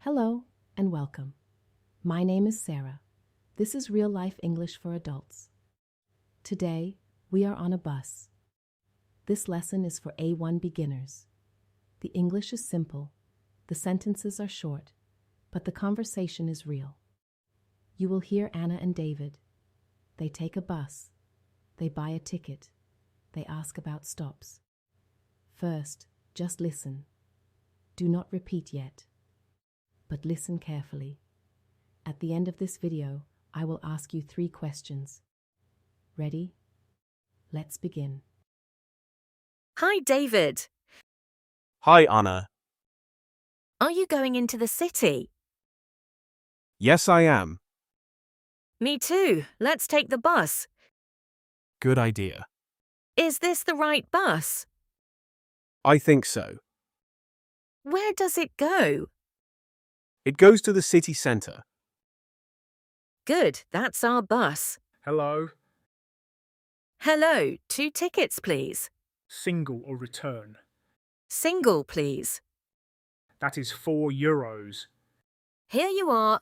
Hello and welcome. My name is Sarah. This is Real Life English for Adults. Today, we are on a bus. This lesson is for A1 beginners. The English is simple, the sentences are short, but the conversation is real. You will hear Anna and David. They take a bus. They buy a ticket. They ask about stops. First, just listen. Do not repeat yet, but listen carefully. At the end of this video, I will ask you 3 questions. Ready? Let's begin. Hi, David. Hi, Anna. Are you going into the city? Yes, I am. Me too. Let's take the bus. Good idea. Is this the right bus? I think so. Where does it go? It goes to the city centre. Good, that's our bus. Hello, Hello, 2 tickets, please. single or return. Single, please. That is €4. Here you are.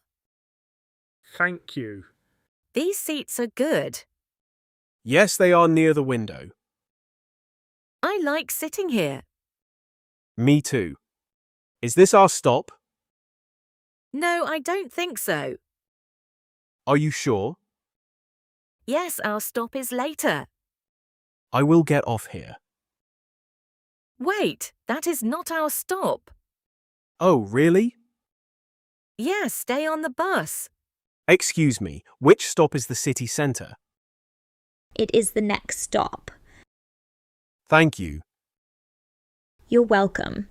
Thank you. These seats are good. Yes, they are near the window. I like sitting here. Me too. Is this our stop? No, I don't think so. Are you sure? Yes, our stop is later. I will get off here. Wait, that is not our stop. Oh, really? Yes, stay on the bus. Excuse me, which stop is the city centre? It is the next stop. Thank you. You're welcome.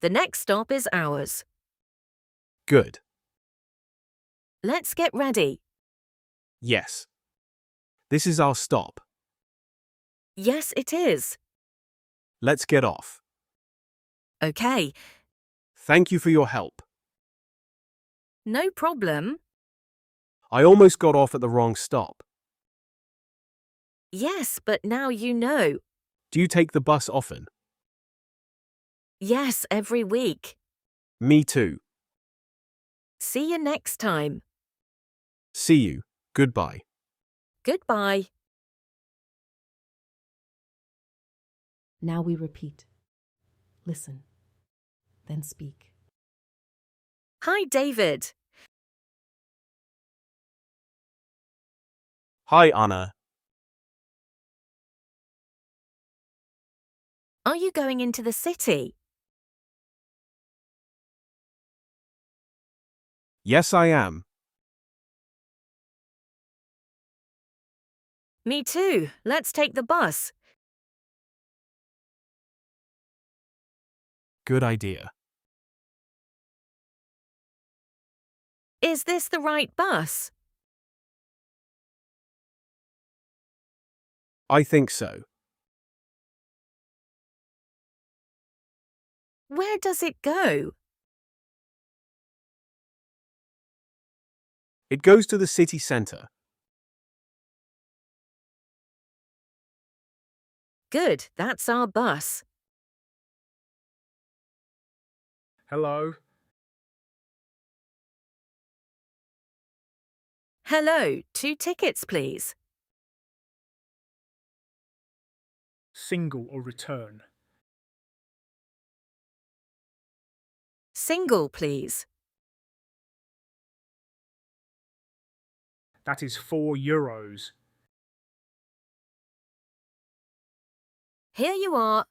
The next stop is ours. Good. Let's get ready. Yes. This is our stop. Yes, it is. Let's get off. Okay, Thank you for your help. no problem. I almost got off at the wrong stop. Yes, but now you know. Do you take the bus often? Yes, every week. Me too. See you next time. See you. Goodbye. Goodbye. Now we repeat. Listen, then speak. Hi, David. Hi, Anna. Are you going into the city? Yes, I am. Me too. Let's take the bus. Good idea. Is this the right bus? I think so. Where does it go? It goes to the city centre. Good, that's our bus. Hello, Hello, 2 tickets, please. single or return. Single, please. That is €4. Here you are.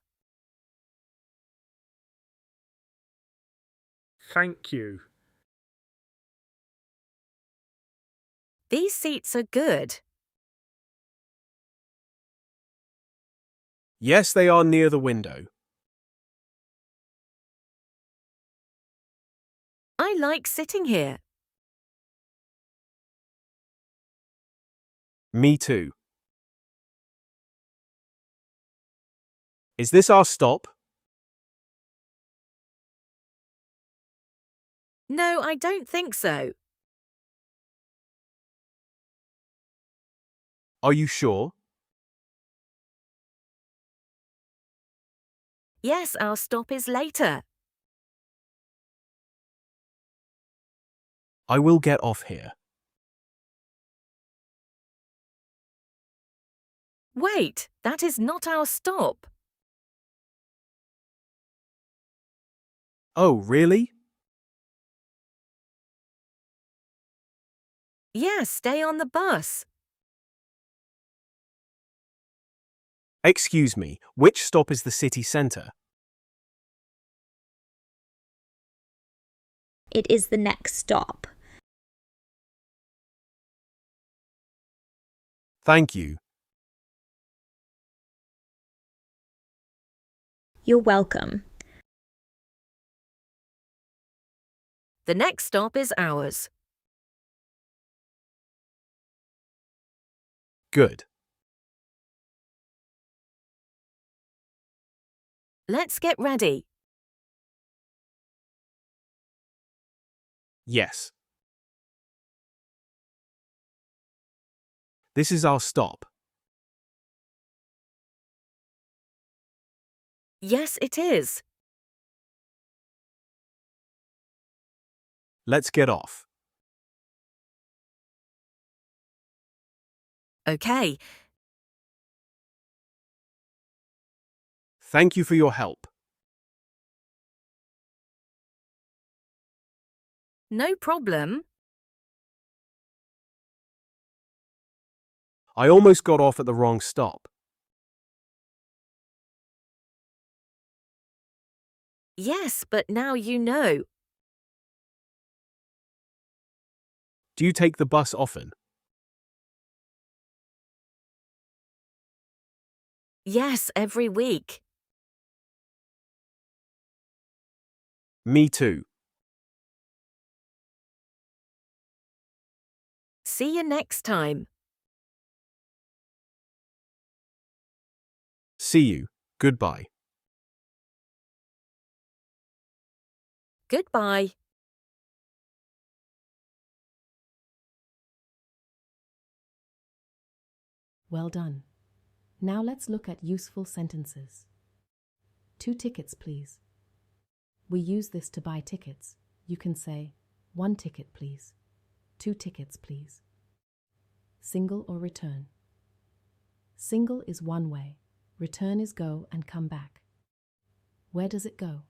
Thank you. These seats are good. Yes, they are near the window. I like sitting here. Me too. Is this our stop? No, I don't think so. Are you sure? Yes, our stop is later. I will get off here. Wait, that is not our stop. Oh, really? Yes, stay on the bus. Excuse me, which stop is the city centre? It is the next stop. Thank you. You're welcome. The next stop is ours. Good. Let's get ready. Yes. This is our stop. Yes, it is. Let's get off. Okay. Thank you for your help. No problem. I almost got off at the wrong stop. Yes, but now you know. Do you take the bus often? Yes, every week. Me too. See you next time. See you. Goodbye. Goodbye. Well done. Now let's look at useful sentences. 2 tickets, please. We use this to buy tickets. You can say, 1 ticket, please. 2 tickets, please. Single or return. Single is one way. Return is go and come back. Where does it go?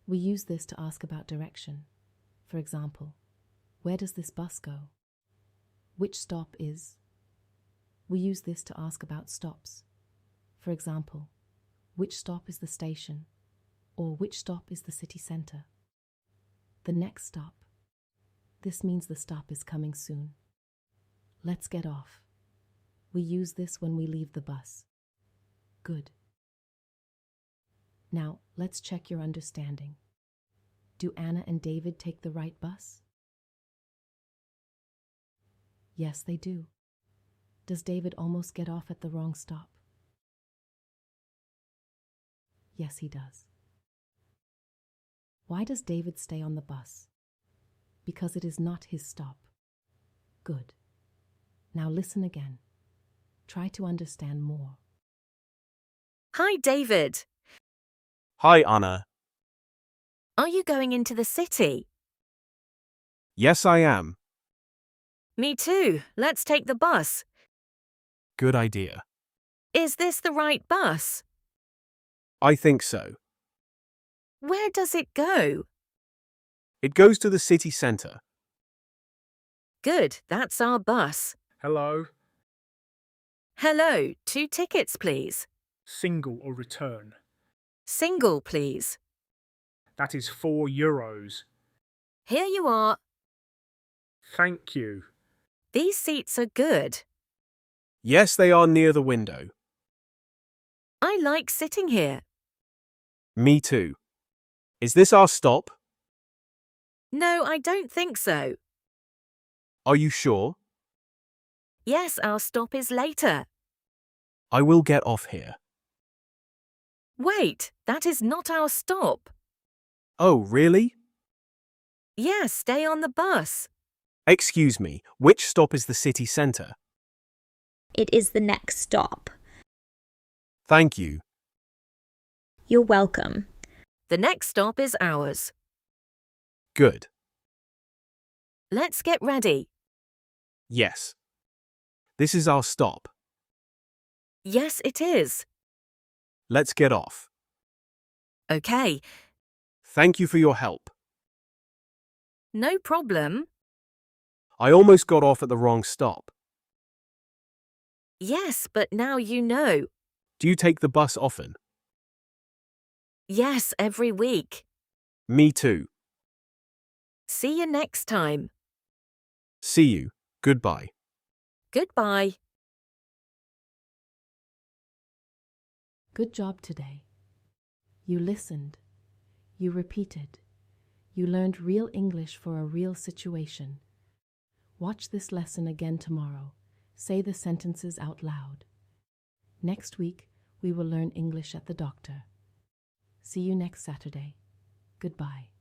We use this to ask about direction. For example, where does this bus go? Which stop is? We use this to ask about stops. For example, which stop is the station? Or which stop is the city centre? The next stop. This means the stop is coming soon. Let's get off. We use this when we leave the bus. Good. Now, let's check your understanding. Do Anna and David take the right bus? Yes, they do. Does David almost get off at the wrong stop? Yes, he does. Why does David stay on the bus? Because it is not his stop. Good. Now listen again. Try to understand more. Hi, David. Hi, Anna. Are you going into the city? Yes, I am. Me too. Let's take the bus. Good idea. Is this the right bus? I think so. Where does it go? It goes to the city centre. Good, that's our bus. Hello. Hello, 2 tickets, please. Single or return. Single, please. That is €4. Here you are. Thank you. These seats are good. Yes, they are near the window. I like sitting here. Me too. Is this our stop? No, I don't think so. Are you sure? Yes, our stop is later. I will get off here. Wait, that is not our stop. Oh, really? Yes, stay on the bus. Excuse me, which stop is the city centre? It is the next stop. Thank you. You're welcome. The next stop is ours. Good. Let's get ready. Yes. This is our stop. Yes, it is. Let's get off. Okay, Thank you for your help. no problem. I almost got off at the wrong stop. Yes, but now you know. Do you take the bus often? Yes, every week. Me too. See you next time. See you. Goodbye. Goodbye. Good job today. You listened. You repeated. You learned real English for a real situation. Watch this lesson again tomorrow. Say the sentences out loud. Next week, we will learn English at the doctor. See you next Saturday. Goodbye.